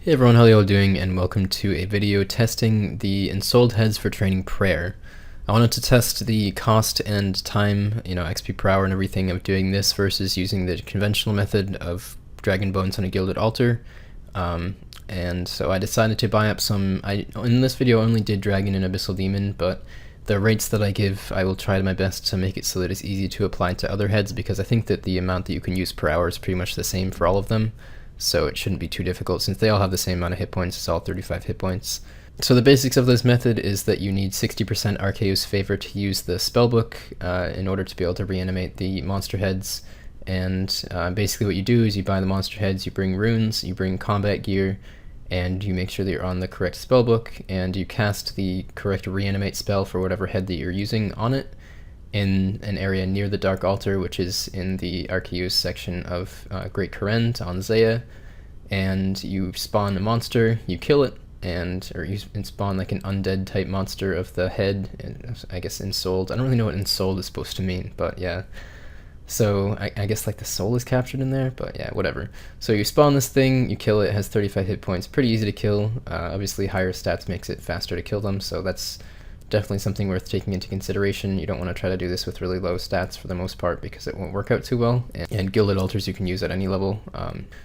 Hey everyone, how are you all doing, and welcome to a video testing the ensouled heads for training prayer. I wanted to test the cost and time, XP per hour and everything of doing this versus using the conventional method of dragon bones on a gilded altar. And so I decided to buy up some. In this video I only did dragon and abyssal demon, but the rates that I give, I will try my best to make it so that it's easy to apply to other heads, because I think that the amount that you can use per hour is pretty much the same for all of them. So it shouldn't be too difficult since they all have the same amount of hit points. It's all 35 hit points. So the basics of this method is that you need 60% Arceus favor to use the spellbook in order to be able to reanimate the monster heads. And basically what you do is you buy the monster heads, you bring runes, you bring combat gear, and you make sure that you're on the correct spellbook, and you cast the correct reanimate spell for whatever head that you're using on it in an area near the Dark Altar, which is in the Arceus section of Great Korend on Zaya. And you spawn a monster, you kill it, or you spawn like an undead type monster of the head, I guess ensouled. I don't really know what ensouled is supposed to mean, but yeah. So I guess like the soul is captured in there, but yeah, whatever. So you spawn this thing, you kill it, it has 35 hit points, pretty easy to kill. Obviously higher stats makes it faster to kill them, so that's definitely something worth taking into consideration. You don't want to try to do this with really low stats for the most part, because it won't work out too well. And gilded altars you can use at any level.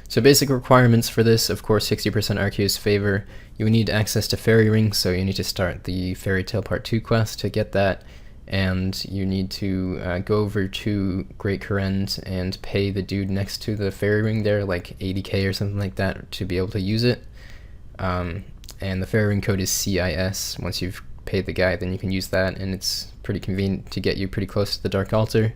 So basic requirements for this, of course, 60% Arceus favor. You need access to fairy rings, so you need to start the Fairy Tale Part 2 quest to get that. And you need to go over to Great Korend and pay the dude next to the fairy ring there, like 80k or something like that, to be able to use it. And the fairy ring code is CIS. Once you've paid the guy, then you can use that, and it's pretty convenient to get you pretty close to the Dark Altar.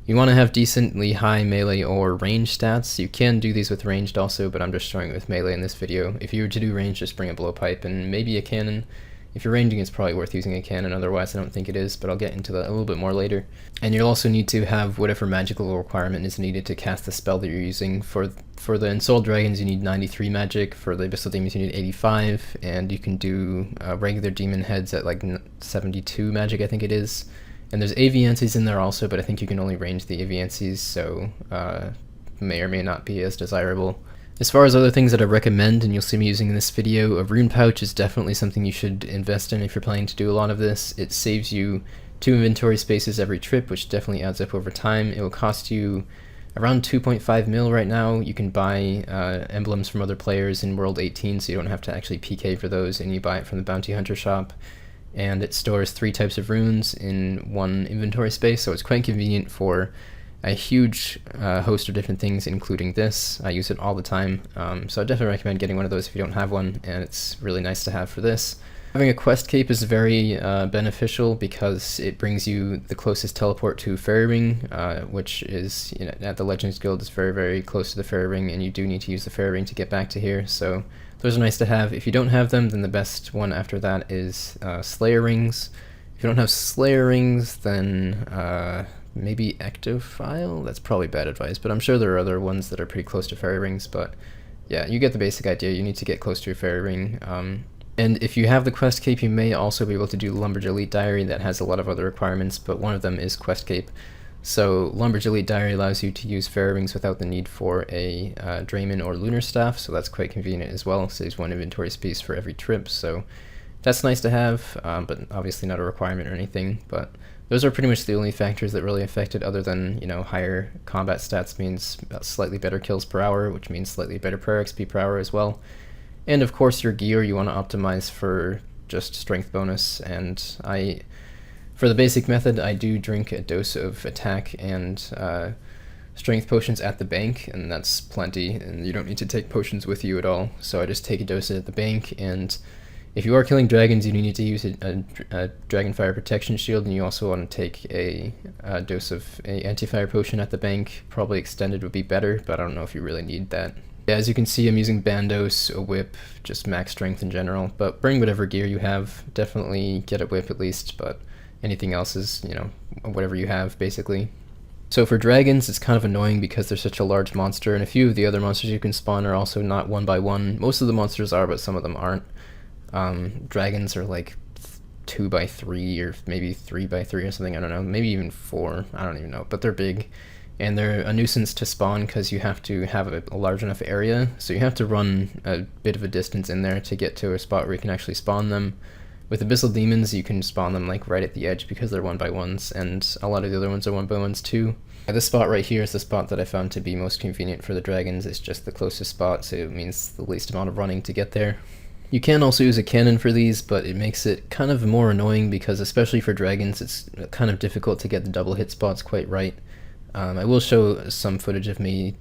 You want to have decently high melee or range stats. You can do these with ranged also, but I'm just showing it with melee in this video. If you were to do range, just bring a blowpipe and maybe a cannon. If you're ranging, it's probably worth using a cannon, otherwise I don't think it is, but I'll get into that a little bit more later. And you'll also need to have whatever magical requirement is needed to cast the spell that you're using. For the ensouled dragons, you need 93 magic, for the abyssal demons you need 85, and you can do regular demon heads at like 72 magic, I think it is. And there's Aviances in there also, but I think you can only range the Aviances, so may or may not be as desirable. As far as other things that I recommend, and you'll see me using in this video, a rune pouch is definitely something you should invest in if you're planning to do a lot of this. It saves you 2 inventory spaces every trip, which definitely adds up over time. It will cost you around 2.5 mil right now. You can buy emblems from other players in World 18, so you don't have to actually PK for those, and you buy it from the Bounty Hunter shop. And it stores 3 types of runes in 1 inventory space, so it's quite convenient for a huge host of different things, including this. I use it all the time, so I definitely recommend getting one of those if you don't have one, and it's really nice to have for this. Having a quest cape is very beneficial because it brings you the closest teleport to Fairy Ring, which is at the Legends Guild is very, very close to the Fairy Ring, and you do need to use the Fairy Ring to get back to here, so those are nice to have. If you don't have them, then the best one after that is Slayer Rings. If you don't have Slayer Rings, then maybe Ectophile? That's probably bad advice, but I'm sure there are other ones that are pretty close to fairy rings, but yeah, you get the basic idea. You need to get close to a fairy ring. And if you have the quest cape, you may also be able to do Lumberj Elite Diary. That has a lot of other requirements, but one of them is quest cape. So Lumberj Elite Diary allows you to use fairy rings without the need for a Drayman or Lunar Staff, so that's quite convenient as well. Saves 1 inventory space for every trip, so that's nice to have, but obviously not a requirement or anything. But those are pretty much the only factors that really affect it, other than, higher combat stats means slightly better kills per hour, which means slightly better prayer XP per hour as well. And of course your gear you want to optimize for just strength bonus, and for the basic method, I do drink a dose of attack and strength potions at the bank, and that's plenty, and you don't need to take potions with you at all, so I just take a dose at the bank. And if you are killing dragons, you need to use a Dragonfire Protection Shield, and you also want to take a dose of a Anti-Fire Potion at the bank. Probably extended would be better, but I don't know if you really need that. Yeah, as you can see, I'm using Bandos, a whip, just max strength in general, but bring whatever gear you have. Definitely get a whip at least, but anything else is, whatever you have, basically. So for dragons, it's kind of annoying because they're such a large monster, and a few of the other monsters you can spawn are also not 1 by 1. Most of the monsters are, but some of them aren't. Dragons are like 2 by 3 or maybe 3 by 3 or something, I don't know, maybe even 4, I don't even know, but they're big. and they're a nuisance to spawn because you have to have a large enough area, so you have to run a bit of a distance in there to get to a spot where you can actually spawn them. With Abyssal Demons, you can spawn them like right at the edge because they're 1x1s, and a lot of the other ones are 1x1s too. This spot right here is the spot that I found to be most convenient for the dragons. It's just the closest spot, so it means the least amount of running to get there. You can also use a cannon for these, but it makes it kind of more annoying because, especially for dragons, it's kind of difficult to get the double hit spots quite right. I will show some footage of me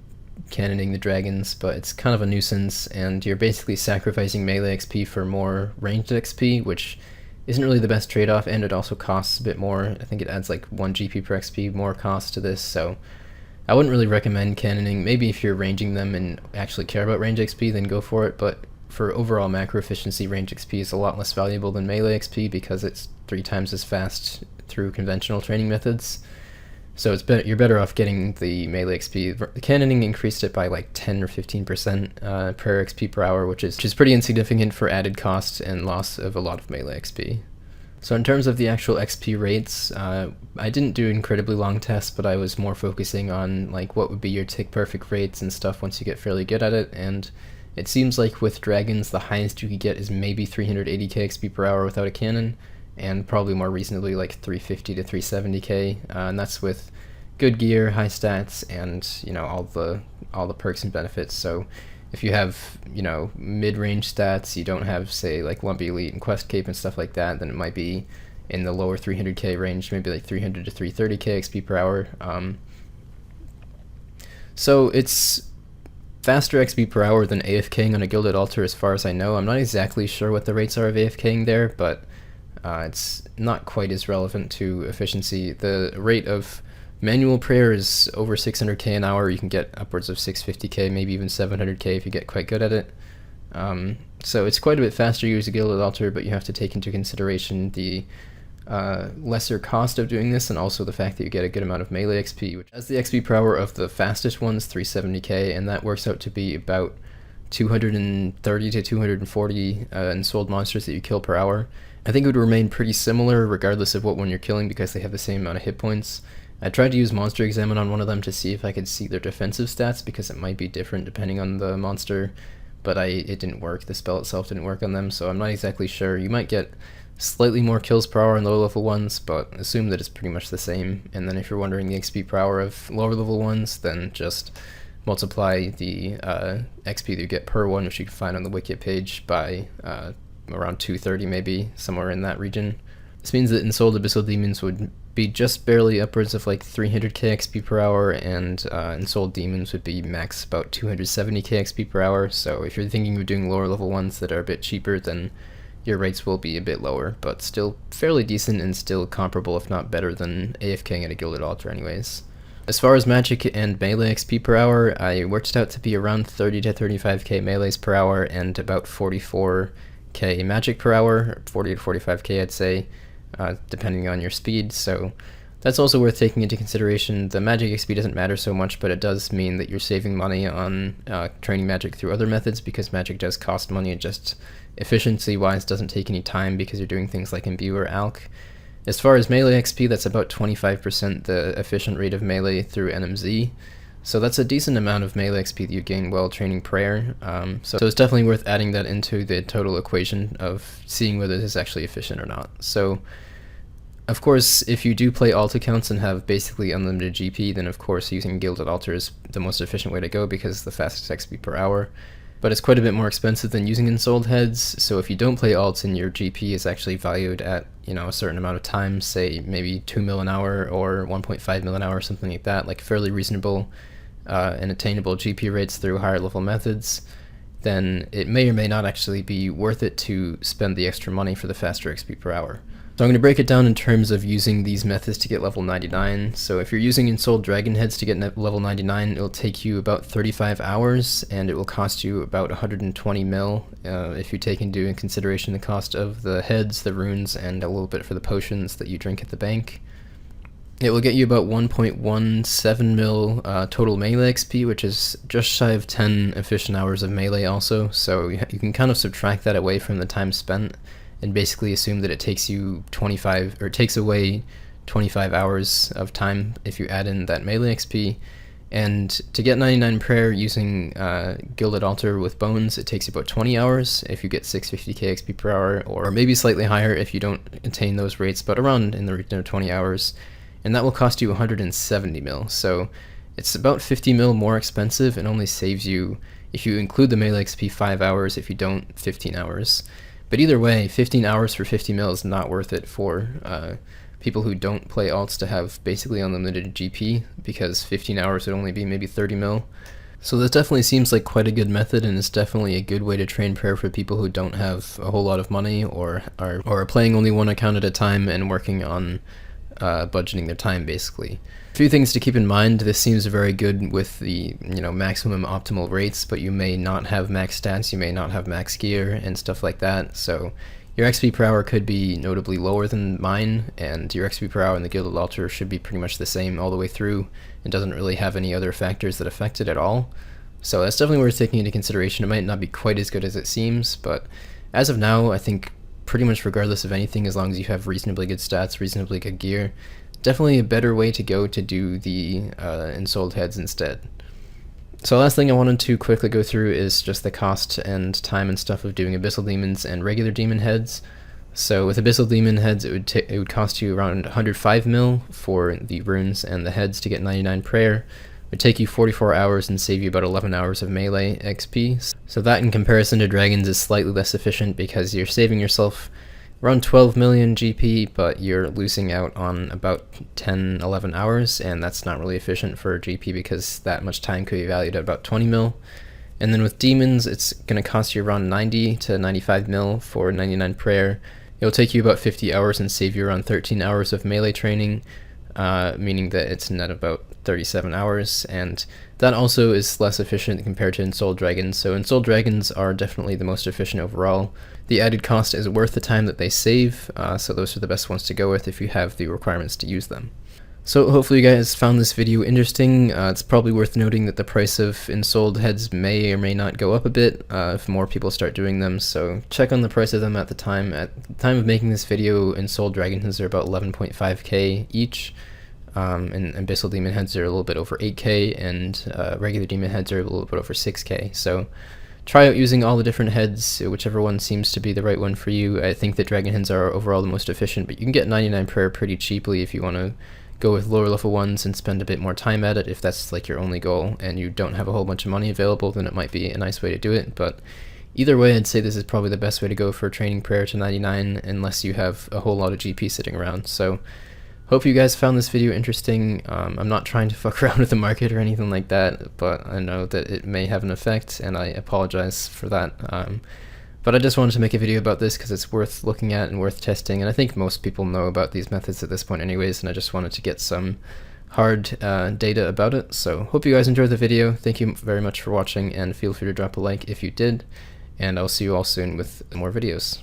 cannoning the dragons, but it's kind of a nuisance, and you're basically sacrificing melee XP for more ranged XP, which isn't really the best trade-off, and it also costs a bit more. I think it adds like 1 GP per XP more cost to this, so I wouldn't really recommend cannoning. Maybe if you're ranging them and actually care about range XP, then go for it, but for overall macro efficiency, range XP is a lot less valuable than melee XP because it's 3 times as fast through conventional training methods. So it's you're better off getting the melee XP. The cannoning increased it by like 10 or 15% per XP per hour, which is pretty insignificant for added cost and loss of a lot of melee XP. So in terms of the actual XP rates, I didn't do incredibly long tests, but I was more focusing on like what would be your tick perfect rates and stuff once you get fairly good at it, and it seems like with dragons the highest you could get is maybe 380k XP per hour without a cannon, and probably more reasonably like 350 to 370k, and that's with good gear, high stats, and all the perks and benefits. So if you have mid-range stats, you don't have say like Lumpy Elite and Quest Cape and stuff like that, then it might be in the lower 300k range, maybe like 300 to 330k XP per hour. So it's faster XP per hour than AFKing on a Gilded Altar as far as I know. I'm not exactly sure what the rates are of AFKing there, but it's not quite as relevant to efficiency. The rate of manual prayer is over 600k an hour. You can get upwards of 650k, maybe even 700k if you get quite good at it. So it's quite a bit faster to use a Gilded Altar, but you have to take into consideration the lesser cost of doing this, and also the fact that you get a good amount of melee XP, which has the XP per hour of the fastest ones, 370k, and that works out to be about 230 to 240 ensouled monsters that you kill per hour. I think it would remain pretty similar regardless of what one you're killing because they have the same amount of hit points. I tried to use Monster Examine on one of them to see if I could see their defensive stats because it might be different depending on the monster, but it didn't work. The spell itself didn't work on them, so I'm not exactly sure. You might get slightly more kills per hour on lower level ones, but assume that it's pretty much the same. And then if you're wondering the XP per hour of lower level ones, then just multiply the XP that you get per one, which you can find on the wiki page, by around 230 maybe, somewhere in that region. This means that ensouled Abyssal Demons would be just barely upwards of like 300k XP per hour, and ensouled Demons would be max about 270k XP per hour. So if you're thinking of doing lower level ones that are a bit cheaper, then your rates will be a bit lower, but still fairly decent and still comparable, if not better, than AFKing at a Gilded Altar anyways. As far as magic and melee XP per hour, I worked it out to be around 30 to 35k melees per hour and about 44k magic per hour, 40 to 45k I'd say, depending on your speed. So that's also worth taking into consideration. The magic XP doesn't matter so much, but it does mean that you're saving money on training magic through other methods, because magic does cost money. It just efficiency wise doesn't take any time because you're doing things like imbue or alch. As far as melee XP, that's about 25% the efficient rate of melee through NMZ. So that's a decent amount of melee XP that you gain while training prayer. So it's definitely worth adding that into the total equation of seeing whether this is actually efficient or not. So of course, if you do play alt accounts and have basically unlimited GP, then of course using Gilded Altar is the most efficient way to go because it's the fastest XP per hour. But it's quite a bit more expensive than using ensouled heads, so if you don't play alts and your GP is actually valued at, a certain amount of time, say maybe 2 mil an hour or 1.5 mil an hour, something like that, like fairly reasonable and attainable GP rates through higher level methods, then it may or may not actually be worth it to spend the extra money for the faster XP per hour. So I'm going to break it down in terms of using these methods to get level 99. So if you're using ensouled dragon heads to get level 99, it'll take you about 35 hours, and it will cost you about 120 mil if you take into consideration the cost of the heads, the runes, and a little bit for the potions that you drink at the bank. It will get you about 1.17 mil total melee XP, which is just shy of 10 efficient hours of melee also, so you can kind of subtract that away from the time spent and basically assume that it takes you 25, or takes away 25 hours of time if you add in that melee XP. And to get 99 prayer using Gilded altar with bones, it takes you about 20 hours if you get 650k XP per hour, or maybe slightly higher if you don't attain those rates, but around in the region of 20 hours. And that will cost you 170 mil, so it's about 50 mil more expensive and only saves you, if you include the melee XP, 5 hours, if you don't, 15 hours. But either way, 15 hours for 50 mil is not worth it for people who don't play alts to have basically unlimited GP, because 15 hours would only be maybe 30 mil. So this definitely seems like quite a good method, and it's definitely a good way to train prayer for people who don't have a whole lot of money, or are playing only one account at a time and working on budgeting their time, basically. A few things to keep in mind: this seems very good with the maximum optimal rates, but you may not have max stats, you may not have max gear and stuff like that, so your XP per hour could be notably lower than mine, and your XP per hour in the Gilded altar should be pretty much the same all the way through. It doesn't really have any other factors that affect it at all, so that's definitely worth taking into consideration. It might not be quite as good as it seems, but as of now, I think pretty much regardless of anything, as long as you have reasonably good stats, reasonably good gear, definitely a better way to go to do the ensouled heads instead. So last thing I wanted to quickly go through is just the cost and time and stuff of doing Abyssal Demons and regular demon heads. So with Abyssal Demon heads, it would cost you around 105 mil for the runes and the heads to get 99 prayer. It would take you 44 hours and save you about 11 hours of melee XP. So that, in comparison to dragons, is slightly less efficient because you're saving yourself around 12 million GP, but you're losing out on about 10-11 hours, and that's not really efficient for GP because that much time could be valued at about 20 mil. And then with demons, it's going to cost you around 90 to 95 mil for 99 prayer. It'll take you about 50 hours and save you around 13 hours of melee training, meaning that it's net about 37 hours, and that also is less efficient compared to ensouled dragons. So ensouled dragons are definitely the most efficient overall. The added cost is worth the time that they save, so those are the best ones to go with if you have the requirements to use them. So hopefully you guys found this video interesting. It's probably worth noting that the price of ensouled heads may or may not go up a bit if more people start doing them, so check on the price of them at the time. At the time of making this video, ensouled dragon heads are about 11.5k each, and Abyssal Demon heads are a little bit over 8k, and regular demon heads are a little bit over 6k. So try out using all the different heads, whichever one seems to be the right one for you. I think that dragon heads are overall the most efficient, but you can get 99 prayer pretty cheaply if you want to go with lower level ones and spend a bit more time at it. If that's like your only goal and you don't have a whole bunch of money available, then it might be a nice way to do it. But either way, I'd say this is probably the best way to go for training prayer to 99, unless you have a whole lot of GP sitting around. So hope you guys found this video interesting. I'm not trying to fuck around with the market or anything like that, but I know that it may have an effect, and I apologize for that. But I just wanted to make a video about this because it's worth looking at and worth testing, and I think most people know about these methods at this point anyways, and I just wanted to get some hard data about it. So hope you guys enjoyed the video. Thank you very much for watching, and feel free to drop a like if you did, and I'll see you all soon with more videos.